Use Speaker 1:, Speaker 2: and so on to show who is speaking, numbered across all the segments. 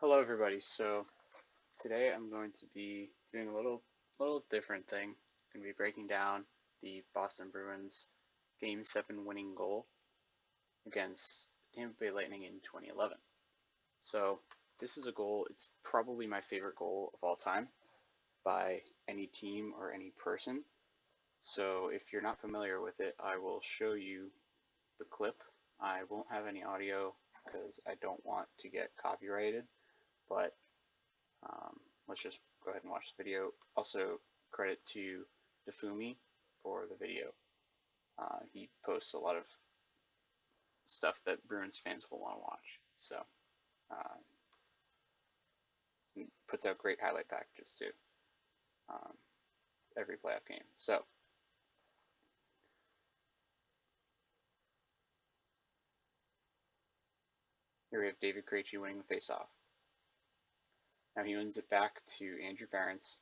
Speaker 1: Hello everybody. So today I'm going to be doing a little different thing. I'm going to be breaking down the Boston Bruins Game 7 winning goal against Tampa Bay Lightning in 2011. So this is a goal, it's probably my favorite goal of all time by any team or any person. So if you're not familiar with it, I will show you the clip. I won't have any audio because I don't want to get copyrighted, but let's just go ahead and watch the video. Also, credit to Defumi for the video. He posts a lot of stuff that Bruins fans will want to watch. So, uh, he puts out great highlight packages too, um, every playoff game. So, here we have David Krejci winning the faceoff. Now he wins it back to Andrew Ference,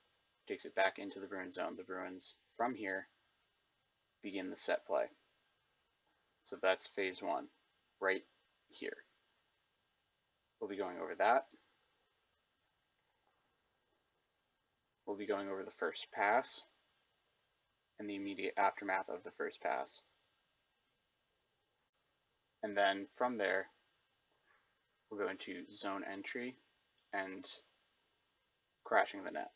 Speaker 1: takes it back into the Bruins zone. The Bruins, from here, begin the set play. So that's phase one, right here. We'll be going over that. We'll be going over the first pass and the immediate aftermath of the first pass. And then from there, we'll go into zone entry and crashing the net.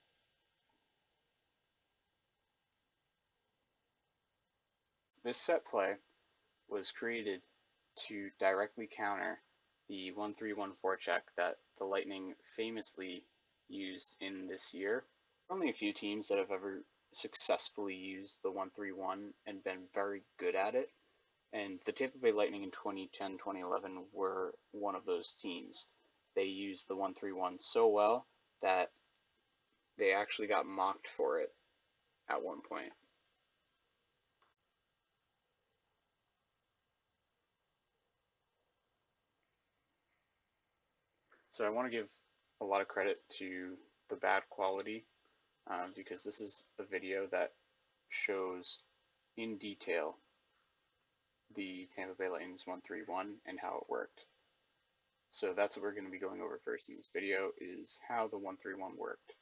Speaker 1: This set play was created to directly counter the 1-3-1 forecheck that the Lightning famously used in this year. Only a few teams that have ever successfully used the 1-3-1 and been very good at it. And the Tampa Bay Lightning in 2010-2011 were one of those teams. They used the 1-3-1 so well that they actually got mocked for it at one point. So I want to give a lot of credit to the bad quality because this is a video that shows in detail the Tampa Bay Lightning's 1-3-1 and how it worked. So that's what we're going to be going over first in this video is how the 1-3-1 worked.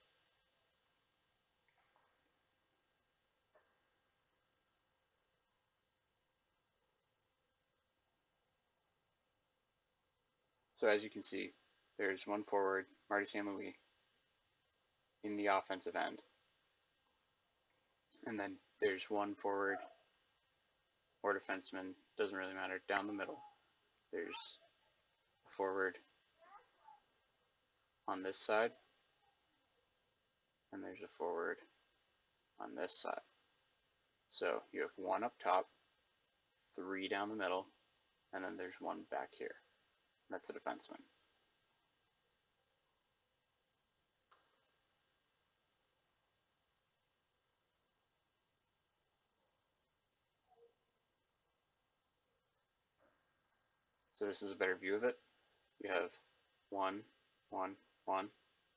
Speaker 1: So as you can see, there's one forward, Marty St. Louis, in the offensive end. And then there's one forward or defenseman, doesn't really matter, down the middle. There's a forward on this side, and there's a forward on this side. So you have one up top, three down the middle, and then there's one back here. That's a defenseman. So this is a better view of it. You have one, one, one.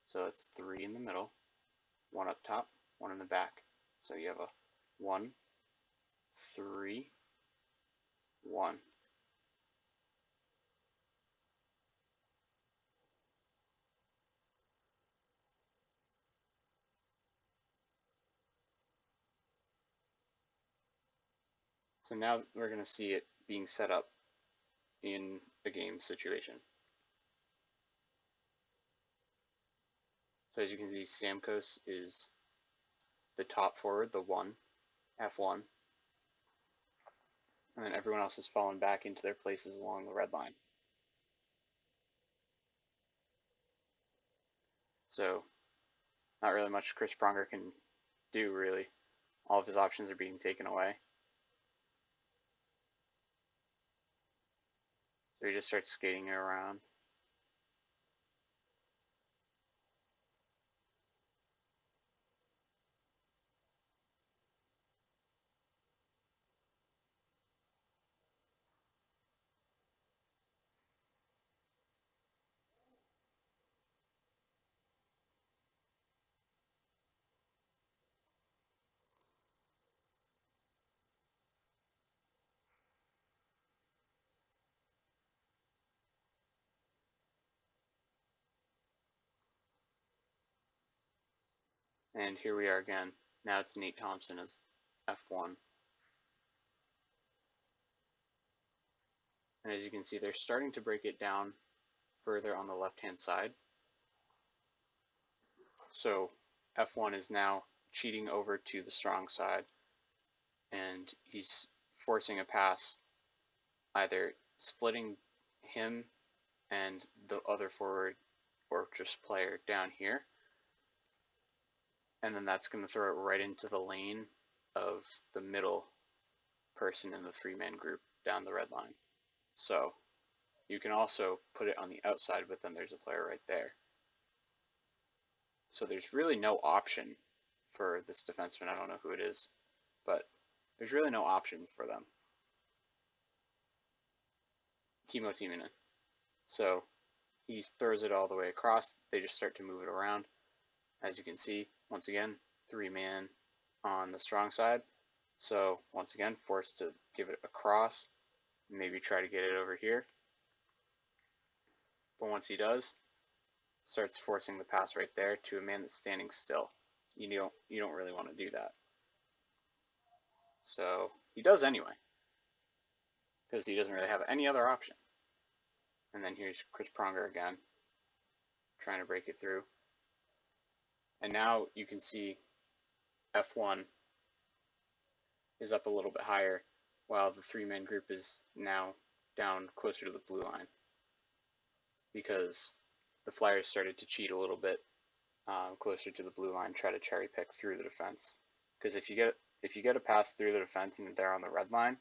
Speaker 1: So that's three in the middle, one up top, one in the back. So you have a 1, 3, 1. So now we're going to see it being set up in a game situation. So as you can see, Stamkos is the top forward, the 1, F1, and then everyone else has fallen back into their places along the red line. So not really much Chris Pronger can do, really. All of his options are being taken away. So he just starts skating around. And here we are again. Now it's Nate Thompson as F1. And as you can see, they're starting to break it down further on the left-hand side. So F1 is now cheating over to the strong side, and he's forcing a pass, either splitting him and the other forward or just player down here, and then that's going to throw it right into the lane of the middle person in the three-man group down the red line. So you can also put it on the outside, but then there's a player right there. So there's really no option for this defenseman. I don't know who it is, but there's really no option for them. Kimmo Timonen. So he throws it all the way across. They just start to move it around. As you can see, once again, three-man on the strong side. So once again, forced to give it across, maybe try to get it over here. But once he does, starts forcing the pass right there to a man that's standing still. You don't really want to do that. So he does anyway, because he doesn't really have any other option. And then here's Chris Pronger again, trying to break it through. And now you can see F1 is up a little bit higher, while the three-man group is now down closer to the blue line, because the Flyers started to cheat a little bit closer to the blue line, try to cherry pick through the defense. Because if you get a pass through the defense and they're on the red line,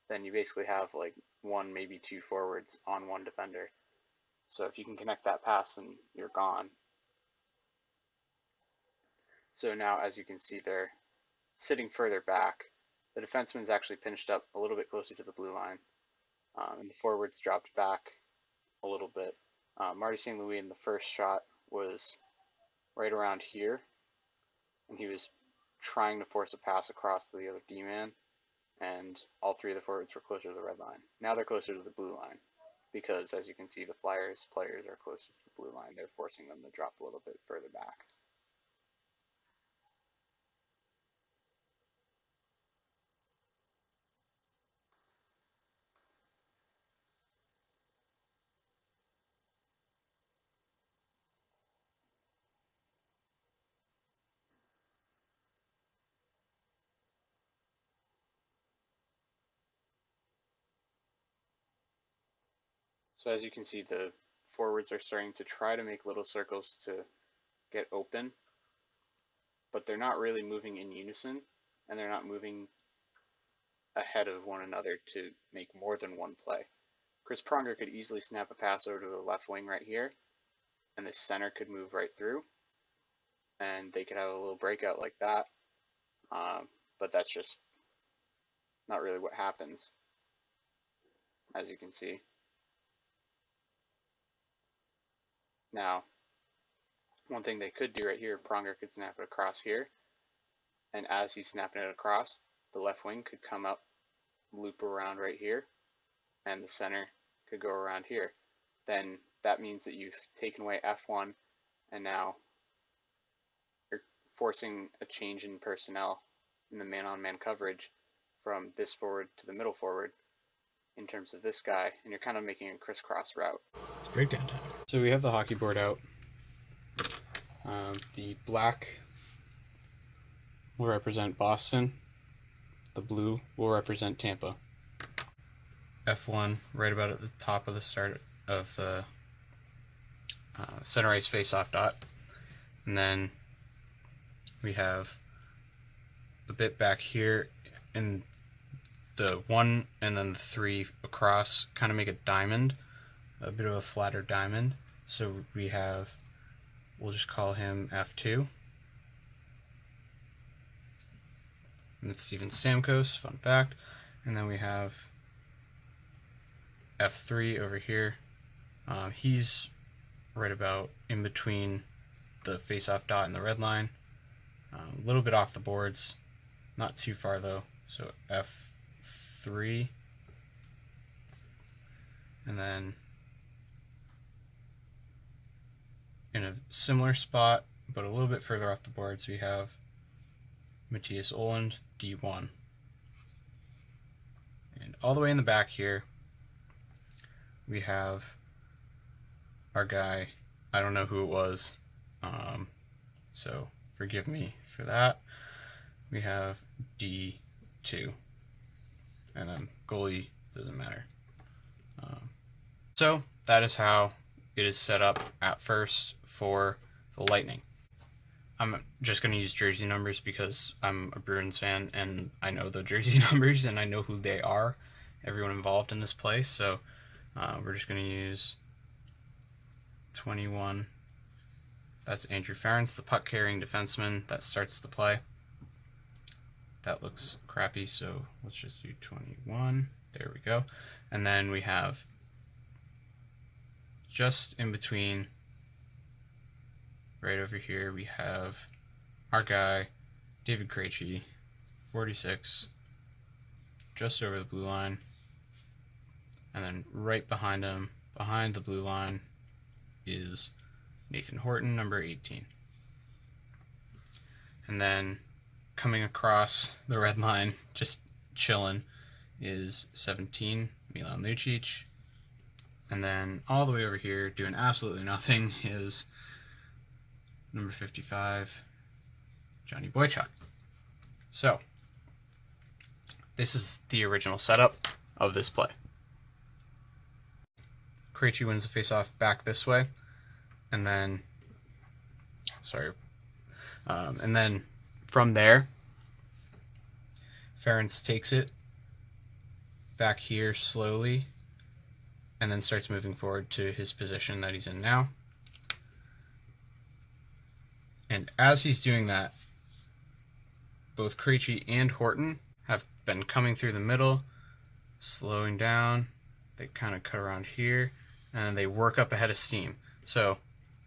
Speaker 1: then you basically have like one, maybe two forwards on one defender. So if you can connect that pass, and you're gone. So now, as you can see, they're sitting further back. The defenseman's actually pinched up a little bit closer to the blue line, and the forwards dropped back a little bit. Marty St. Louis in the first shot was right around here, and he was trying to force a pass across to the other D-man, and all three of the forwards were closer to the red line. Now they're closer to the blue line, because as you can see, the Flyers players are closer to the blue line. They're forcing them to drop a little bit further back. So as you can see, the forwards are starting to try to make little circles to get open, but they're not really moving in unison, and they're not moving ahead of one another to make more than one play. Chris Pronger could easily snap a pass over to the left wing right here, and the center could move right through, and they could have a little breakout like that, but that's just not really what happens, as you can see. Now, one thing they could do right here, Pronger could snap it across here, and as he's snapping it across, the left wing could come up, loop around right here, and the center could go around here. Then that means that you've taken away F1, and now you're forcing a change in personnel in the man-on-man coverage from this forward to the middle forward in terms of this guy, and you're kind of making a crisscross route.
Speaker 2: It's breakdown time.
Speaker 1: So we have the hockey board out. The black will represent Boston. The blue will represent Tampa. F1 right about at the top of the start of the center ice face-off dot. And then we have a bit back here, and the 1 and then the 3 across kind of make a diamond, a bit of a flatter diamond. So we have, we'll just call him F2. And that's Steven Stamkos, fun fact. And then we have F3 over here. He's right about in between the face-off dot and the red line. A little bit off the boards, not too far though. So F3. And then in a similar spot but a little bit further off the boards, we have Matthias Oland, D1. And all the way in the back here, we have our guy. I don't know who it was, so forgive me for that. We have D2, and then goalie doesn't matter. So that is how it is set up at first for the Lightning. I'm just going to use jersey numbers because I'm a Bruins fan and I know the jersey numbers and I know who they are, everyone involved in this play. So we're just going to use 21. That's Andrew Ference, the puck-carrying defenseman that starts the play. That looks crappy, so let's just do 21. There we go. And then we have just in between, right over here, we have our guy, David Krejci, 46, just over the blue line. And then right behind him, behind the blue line, is Nathan Horton, number 18. And then coming across the red line, just chilling, is 17, Milan Lucic. And then all the way over here, doing absolutely nothing, is number 55, Johnny Boychuk. So, this is the original setup of this play. Krejci wins the faceoff back this way, and then, and then from there, Ference takes it back here slowly, and then starts moving forward to his position that he's in now. And as he's doing that, both Krejci and Horton have been coming through the middle, slowing down. They kind of cut around here, and they work up ahead of steam. So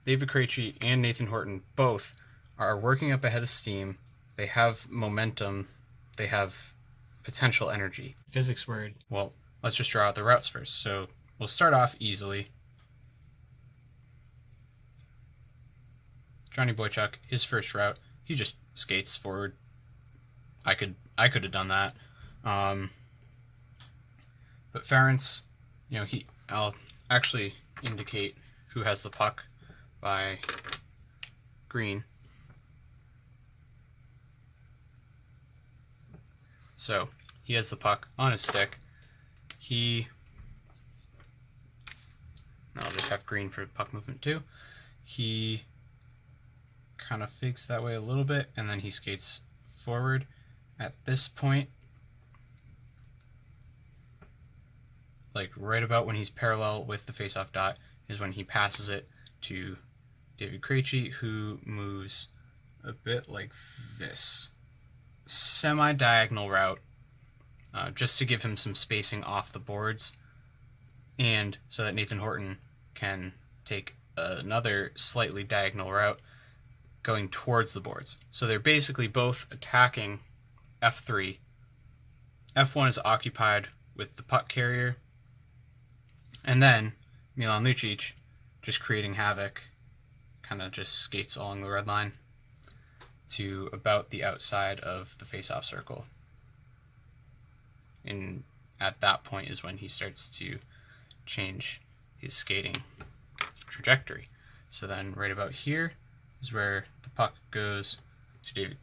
Speaker 1: David Krejci and Nathan Horton both are working up ahead of steam. They have momentum. They have potential energy.
Speaker 2: Physics word.
Speaker 1: Well, let's just draw out the routes first. So we'll start off easily. Johnny Boychuk, his first route, he just skates forward. I could have done that. But Ference, I'll actually indicate who has the puck by green. So he has the puck on his stick. I'll just have green for puck movement too. He kind of fakes that way a little bit, and then he skates forward. At this point, like right about when he's parallel with the faceoff dot, is when he passes it to David Krejci, who moves a bit like this. Semi-diagonal route, just to give him some spacing off the boards, and so that Nathan Horton can take another slightly diagonal route going towards the boards. So they're basically both attacking F3. F1 is occupied with the puck carrier, and then Milan Lucic, just creating havoc, kind of just skates along the red line to about the outside of the face-off circle. And at that point is when he starts to change his skating trajectory. So then right about here is where the puck goes to David.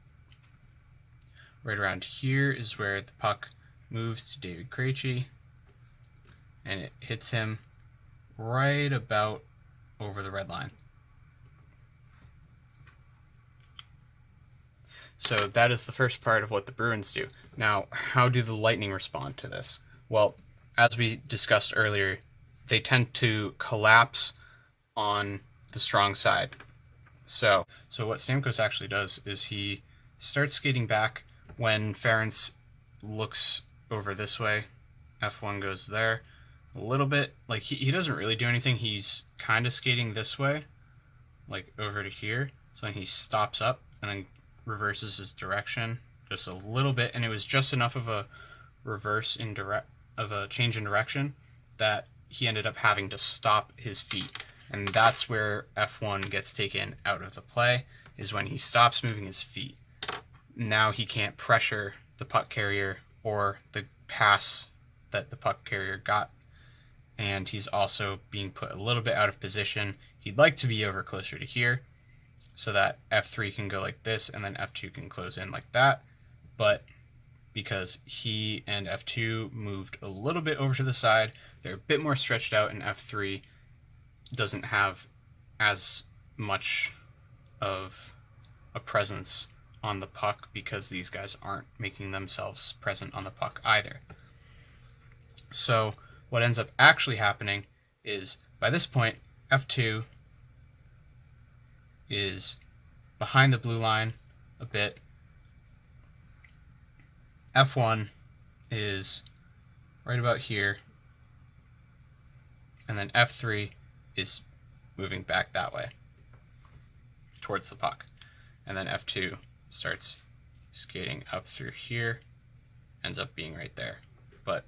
Speaker 1: Right around here is where the puck moves to David Krejci, and it hits him right about over the red line. So that is the first part of what the Bruins do. Now, how do the Lightning respond to this? Well, as we discussed earlier, they tend to collapse on the strong side. So what Stamkos actually does is he starts skating back when Ference looks over this way. F1 goes there a little bit. Like he doesn't really do anything. He's kind of skating this way, like over to here. So then he stops up and then reverses his direction just a little bit, and it was just enough of a change in direction that he ended up having to stop his feet. And that's where F1 gets taken out of the play, is when he stops moving his feet. Now he can't pressure the puck carrier or the pass that the puck carrier got. And he's also being put a little bit out of position. He'd like to be over closer to here so that F3 can go like this and then F2 can close in like that. But because he and F2 moved a little bit over to the side, they're a bit more stretched out, and F3 doesn't have as much of a presence on the puck because these guys aren't making themselves present on the puck either. So what ends up actually happening is, by this point, F2 is behind the blue line a bit. F1 is right about here. And then F3 is moving back that way towards the puck. And then F2 starts skating up through here, ends up being right there. But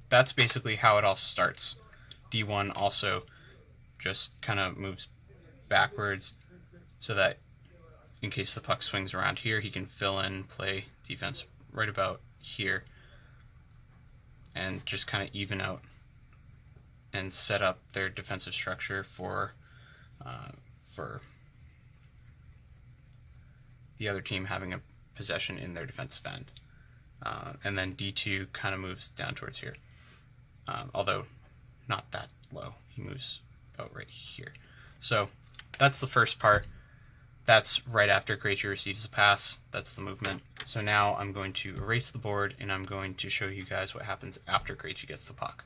Speaker 1: that's basically how it all starts. D1 also just kind of moves backwards so that in case the puck swings around here, he can fill in, play defense right about here, and just kind of even out and set up their defensive structure for the other team having a possession in their defensive end. And then D2 kind of moves down towards here, although not that low. He moves about right here. So that's the first part. That's right after Krejci receives a pass. That's the movement. So now I'm going to erase the board, and I'm going to show you guys what happens after Krejci gets the puck.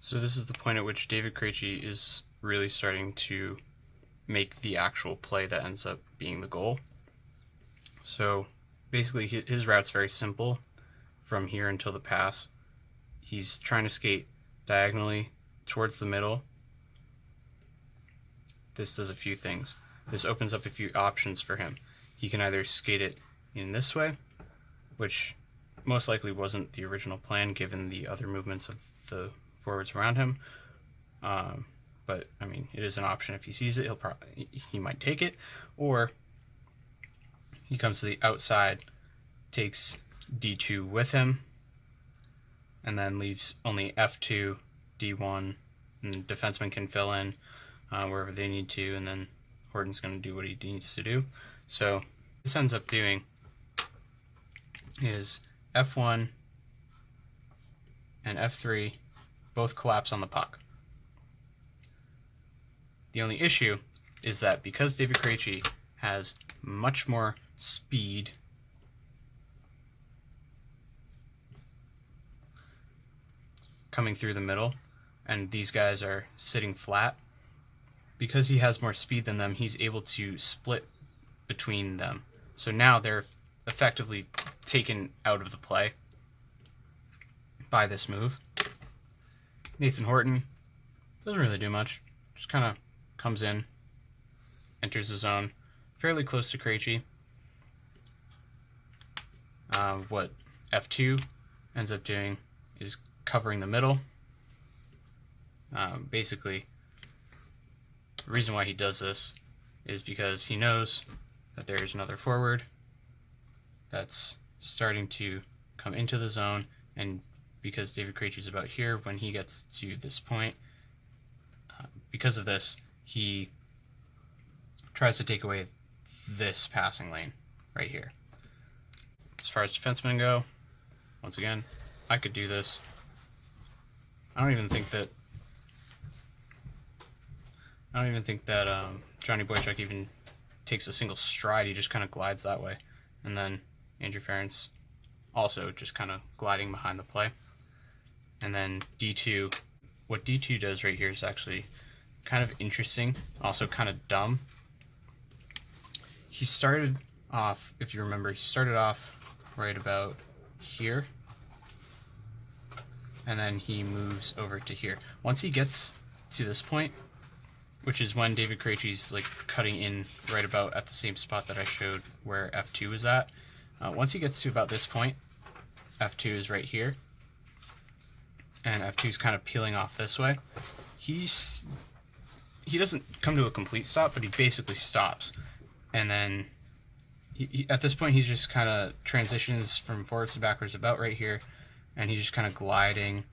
Speaker 1: So this is the point at which David Krejci is really starting to make the actual play that ends up being the goal. So basically his route's very simple from here until the pass. He's trying to skate diagonally towards the middle. This does a few things. This opens up a few options for him. He can either skate it in this way, which most likely wasn't the original plan given the other movements of the forwards around him. But I mean, it is an option. If he sees it, he might take it, or he comes to the outside, takes D2 with him, and then leaves only F2, D1, and the defenseman can fill in wherever they need to, and then Horton's going to do what he needs to do. So this ends up doing is F1 and F3 both collapse on the puck. The only issue is that because David Krejci has much more speed coming through the middle, and these guys are sitting flat, because he has more speed than them, he's able to split between them. So now they're effectively taken out of the play by this move. Nathan Horton doesn't really do much, just kind of comes in, enters the zone, fairly close to Krejci. What F2 ends up doing is covering the middle. Basically, the reason why he does this is because he knows that there's another forward that's starting to come into the zone, and because David Krejci is about here, when he gets to this point, because of this, he tries to take away this passing lane right here. As far as defensemen go, once again, I could do this. I don't even think that Johnny Boychuk even takes a single stride. He just kind of glides that way. And then Andrew Ference also just kind of gliding behind the play. And then D2, what D2 does right here is actually kind of interesting, also kind of dumb. He started off, if you remember, he started off right about here, and then he moves over to here. Once he gets to this point, which is when David Krejci's like cutting in right about at the same spot that I showed where F2 is at. Once he gets to about this point, F2 is right here, and F2 is kind of peeling off this way.
Speaker 2: he doesn't come to a complete stop, but he basically stops. And then at this point, he just kind of transitions from forwards to backwards about right here, and he's just kind of gliding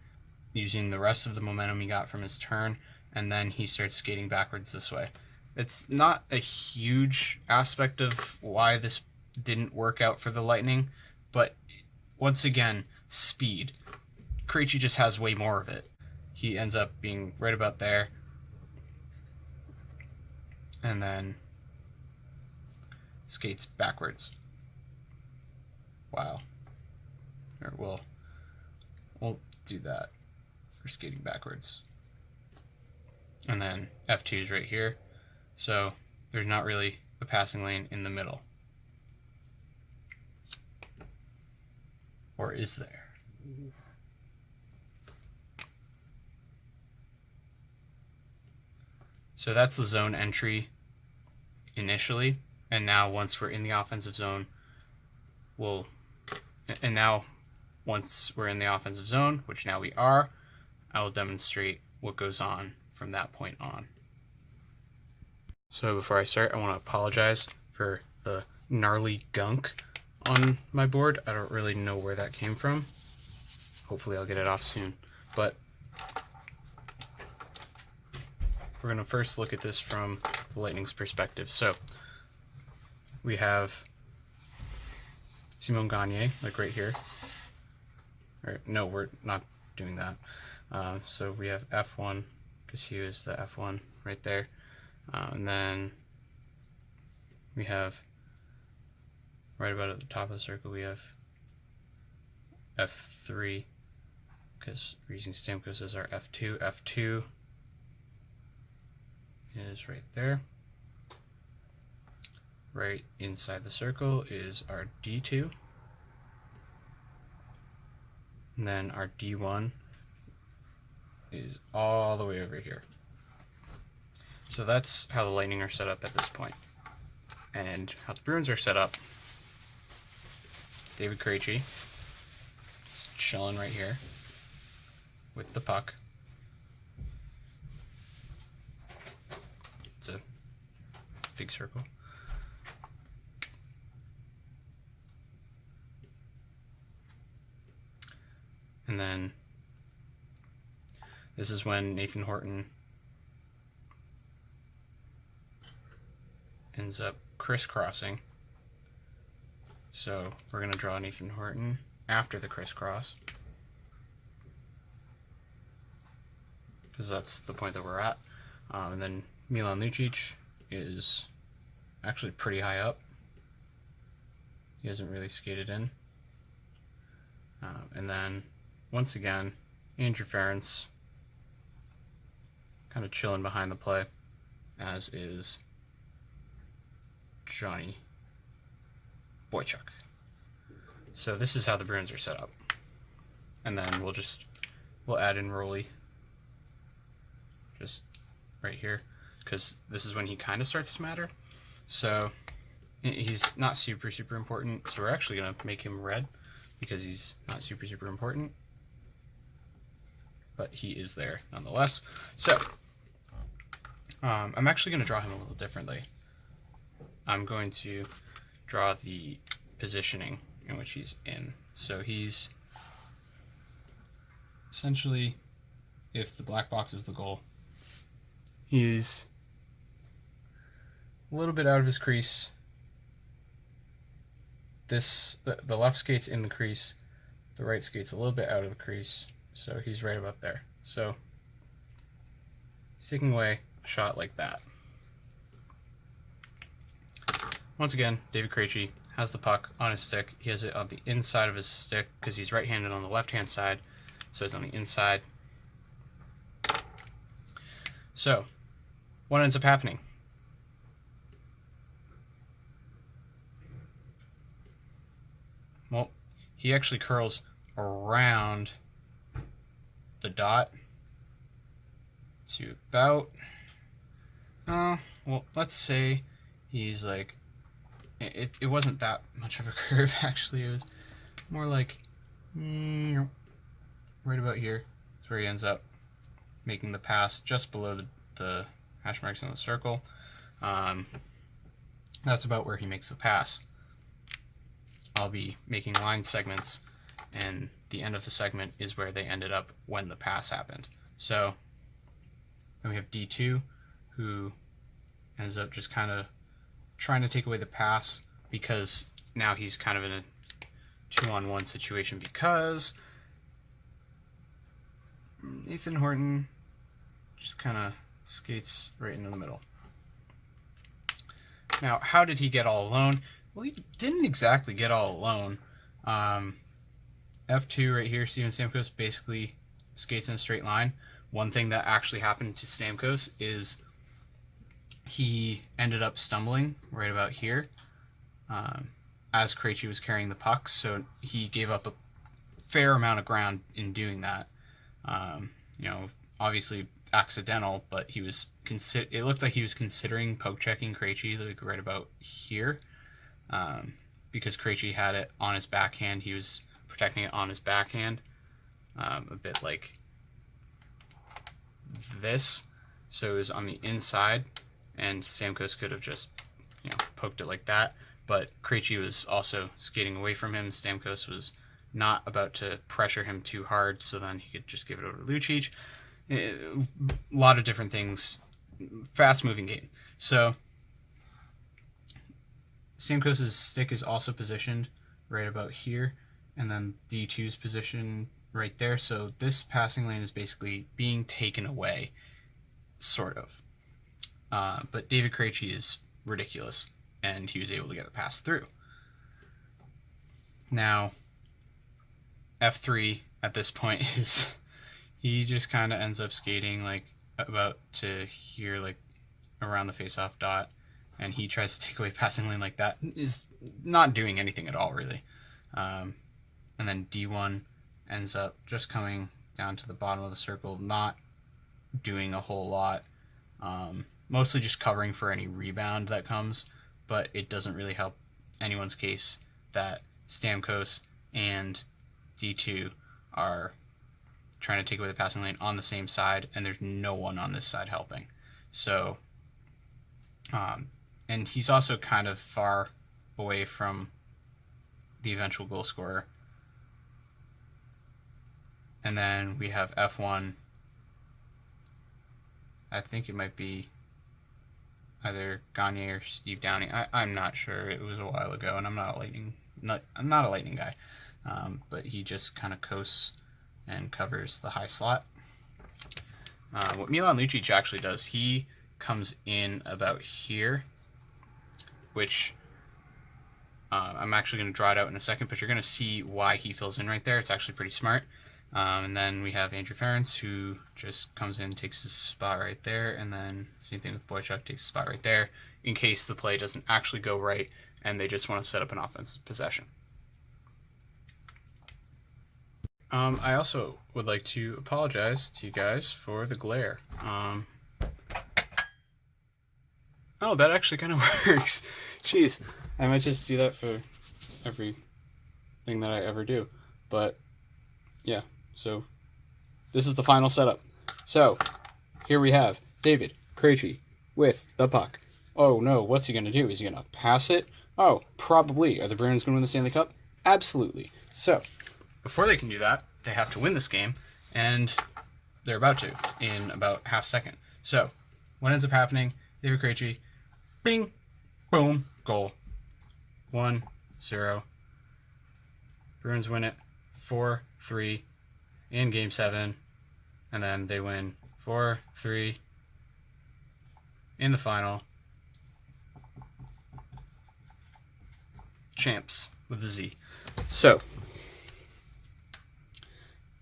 Speaker 2: using the rest of the momentum he got from his turn, and then he starts skating backwards this way. It's not a huge aspect of why this didn't work out for the Lightning, but once again, speed. Krejci just has way more of it. He ends up being right about there, and then skates backwards. Wow. Or we'll do that for skating backwards. And then F2 is right here. So there's not really a passing lane in the middle. Or is there? So that's the zone entry initially. And now once we're in the offensive zone, once we're in the offensive zone, which now we are, I will demonstrate what goes on from that point on. So before I start, I want to apologize for the gnarly gunk on my board. I don't really know where that came from. Hopefully I'll get it off soon. But we're going to first look at this from the Lightning's perspective. So we have Simon Gagne, like right here. Or, no, we're not doing that. So we have F1, because he was the F1 right there. And then we have, right about at the top of the circle, we have F3, because we're using Stamkos as our F2. F2 is right there. Right inside the circle is our D2. And then our D1 is all the way over here. So that's how the Lightning are set up at this point. And how the Bruins are set up, David Krejci is chilling right here with the puck. It's a big circle. And then this is when Nathan Horton ends up crisscrossing. So we're going to draw Nathan Horton after the crisscross, because that's the point that we're at. And then Milan Lucic is actually pretty high up. He hasn't really skated in. And then once again, Andrew Ference kind of chilling behind the play, as is Johnny Boychuk. So this is how the Bruins are set up. And then we'll add in Roley just right here, because this is when he kind of starts to matter. So he's not super important, so we're actually going to make him red, because he's not super important, but he is there nonetheless. So I'm actually going to draw him a little differently. I'm going to draw the positioning in which he's in. So he's essentially, if the black box is the goal, he's a little bit out of his crease. The left skate's in the crease, the right skate's a little bit out of the crease, so he's right about there. So he's taking away a shot like that. Once again, David Krejci has the puck on his stick. He has it on the inside of his stick because he's right-handed on the left-hand side, so it's on the inside. So what ends up happening? Well, he actually curls around the dot to about, well, let's say he's like, it wasn't that much of a curve, actually. It was more like right about here. That's where he ends up. making the pass just below the hash marks in the circle. That's about where he makes the pass. I'll be making line segments, and the end of the segment is where they ended up when the pass happened. So then we have D2, who ends up just kind of trying to take away the pass, because now he's kind of in a 2-on-1 situation, because Nathan Horton just kind of skates right into the middle. Now, how did he get all alone? Well, he didn't exactly get all alone. F2 right here, Steven Stamkos basically skates in a straight line. One thing that actually happened to Stamkos is he ended up stumbling right about here as Krejci was carrying the puck, so he gave up a fair amount of ground in doing that. Obviously accidental, but he was it looked like he was considering poke checking Krejci like right about here, because Krejci had it on his backhand. He was protecting it on his backhand, a bit like this, so it was on the inside, and Stamkos could have just poked it like that, but Krejci was also skating away from him. Stamkos was not about to pressure him too hard, so then he could just give it over to Lucic. A lot of different things. Fast-moving game. So Stamkos' stick is also positioned right about here, and then D2's position right there. So this passing lane is basically being taken away, sort of. But David Krejci is ridiculous, and he was able to get the pass through. Now, F3 at this point is he just kind of ends up skating like about to here, like around the face-off dot, and he tries to take away passing lane like that. Is not doing anything at all, really. And then D1 ends up just coming down to the bottom of the circle, not doing a whole lot. Mostly just covering for any rebound that comes, but it doesn't really help anyone's case that Stamkos and D2 are trying to take away the passing lane on the same side, and there's no one on this side helping. So, and he's also kind of far away from the eventual goal scorer. And then we have F1. I think it might be either Gagne or Steve Downey. I'm not sure. It was a while ago, and I'm not a lightning guy. But he just kind of coasts and covers the high slot. What Milan Lucic actually does, he comes in about here, which I'm actually going to draw it out in a second, but you're going to see why he fills in right there. It's actually pretty smart. And then we have Andrew Ference, who just comes in, takes his spot right there, and then same thing with Boychuk, takes his spot right there, in case the play doesn't actually go right and they just want to set up an offensive possession. I also would like to apologize to you guys for the glare. Oh, that actually kind of works. Jeez, I might just do that for everything that I ever do. But, yeah, so this is the final setup. So, here we have David Krejci with the puck. Oh no, what's he going to do? Is he going to pass it? Oh, probably. Are the Bruins going to win the Stanley Cup? Absolutely. So, before they can do that, they have to win this game, and they're about to in about half second. So, what ends up happening? David Krejci, bing, boom, goal. 1-0. Bruins win it 4-3 in Game 7, and then they win 4-3 in the final. Champs with a Z. So,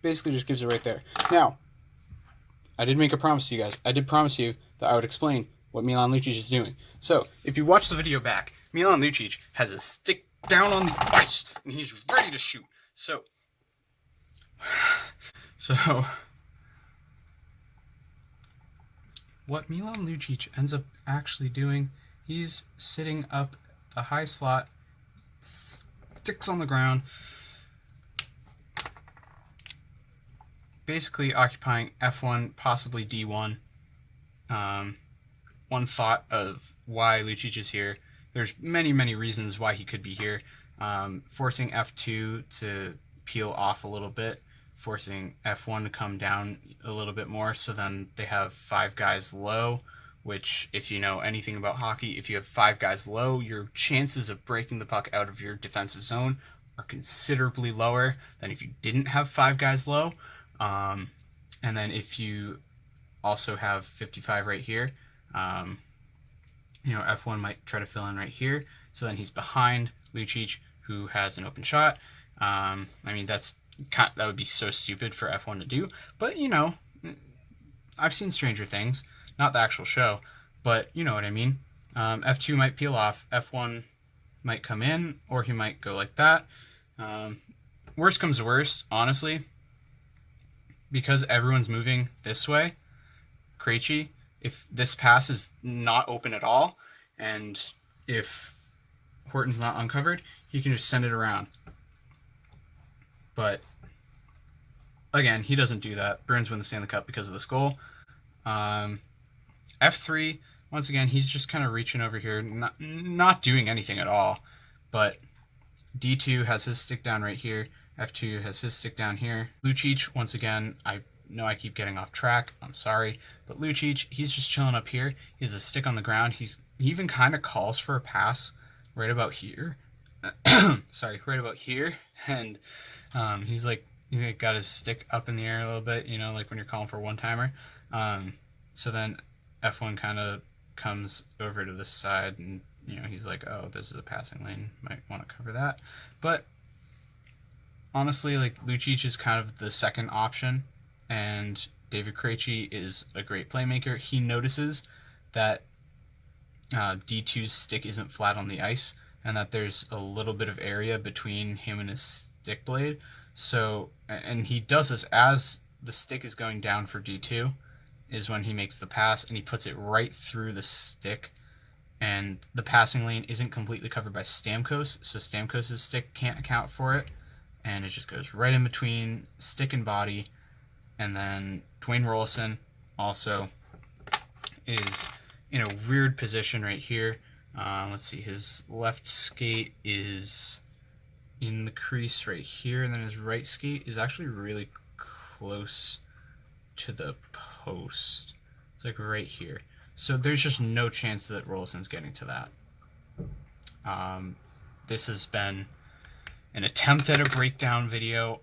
Speaker 2: basically just gives it right there. Now, I did make a promise to you guys. I did promise you that I would explain what Milan Lucic is doing. So, if you watch the video back, Milan Lucic has his stick down on the ice, and he's ready to shoot. So, what Milan Lucic ends up actually doing, he's sitting up the high slot, sticks on the ground, basically occupying F1, possibly D1. One thought of why Lucic is here. There's many, many reasons why he could be here. Forcing F2 to peel off a little bit, forcing F1 to come down a little bit more, so then they have 5 guys low, which, if you know anything about hockey, if you have 5 guys low, your chances of breaking the puck out of your defensive zone are considerably lower than if you didn't have 5 guys low. And then if you also have 55 right here, F1 might try to fill in right here. So then he's behind Lucic, who has an open shot. That would be so stupid for F1 to do. But, I've seen Stranger Things, not the actual show, but you know what I mean. F2 might peel off, F1 might come in, or he might go like that. Worst comes to worst, honestly, because everyone's moving this way, Krejci, if this pass is not open at all, and if Horton's not uncovered, he can just send it around. But, again, he doesn't do that. Bruins win the Stanley Cup because of this goal. F3, once again, he's just kind of reaching over here, not doing anything at all. But D2 has his stick down right here. F2 has his stick down here. Lucic, once again, I know I keep getting off track. I'm sorry. But Lucic, he's just chilling up here. He has a stick on the ground. He even kind of calls for a pass right about here. Right about here. And he's got his stick up in the air a little bit, like when you're calling for a one-timer. So then F1 kind of comes over to this side, and he's like, oh, this is a passing lane. Might want to cover that. But honestly, Lucic is kind of the second option, and David Krejci is a great playmaker. He notices that D2's stick isn't flat on the ice, and that there's a little bit of area between him and his stick blade. So, and he does this as the stick is going down for D2, is when he makes the pass, and he puts it right through the stick, and the passing lane isn't completely covered by Stamkos, so Stamkos' stick can't account for it, and it just goes right in between stick and body. And then Dwayne Rolison also is in a weird position right here. Let's see, his left skate is in the crease right here, and then his right skate is actually really close to the post. It's right here. So there's just no chance that Rolison's getting to that. This has been an attempt at a breakdown video.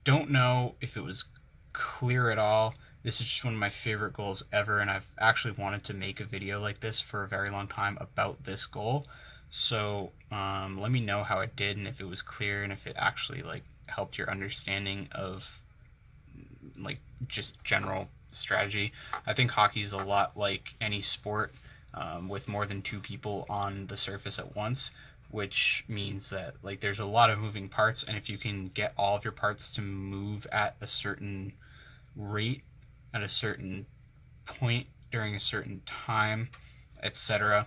Speaker 2: Don't know if it was clear at all. This is just one of my favorite goals ever, and I've actually wanted to make a video like this for a very long time about this goal. So let me know how it did, and if it was clear, and if it actually helped your understanding of just general strategy. I think hockey is a lot like any sport, with more than 2 people on the surface at once, which means that there's a lot of moving parts, and if you can get all of your parts to move at a certain rate at a certain point during a certain time, etc.,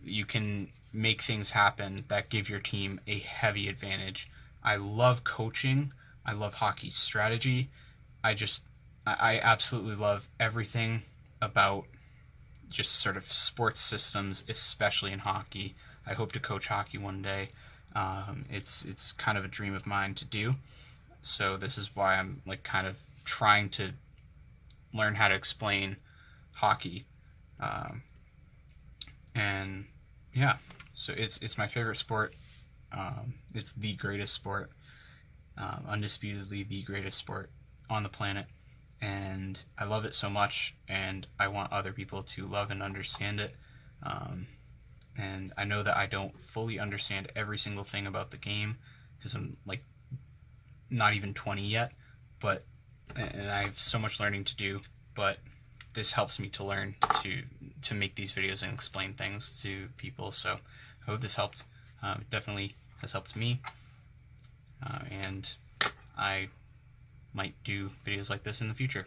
Speaker 2: you can make things happen that give your team a heavy advantage. I love coaching. I love hockey strategy. I absolutely love everything about just sort of sports systems, especially in hockey. I hope to coach hockey one day. It's kind of a dream of mine to do. So this is why I'm kind of trying to learn how to explain hockey. And yeah, so it's my favorite sport. It's the greatest sport, undisputedly the greatest sport on the planet. And I love it so much, and I want other people to love and understand it. And I know that I don't fully understand every single thing about the game, because I'm not even 20 yet, and I have so much learning to do, but this helps me to learn to make these videos and explain things to people. So I hope this helped. It definitely has helped me, and I might do videos like this in the future.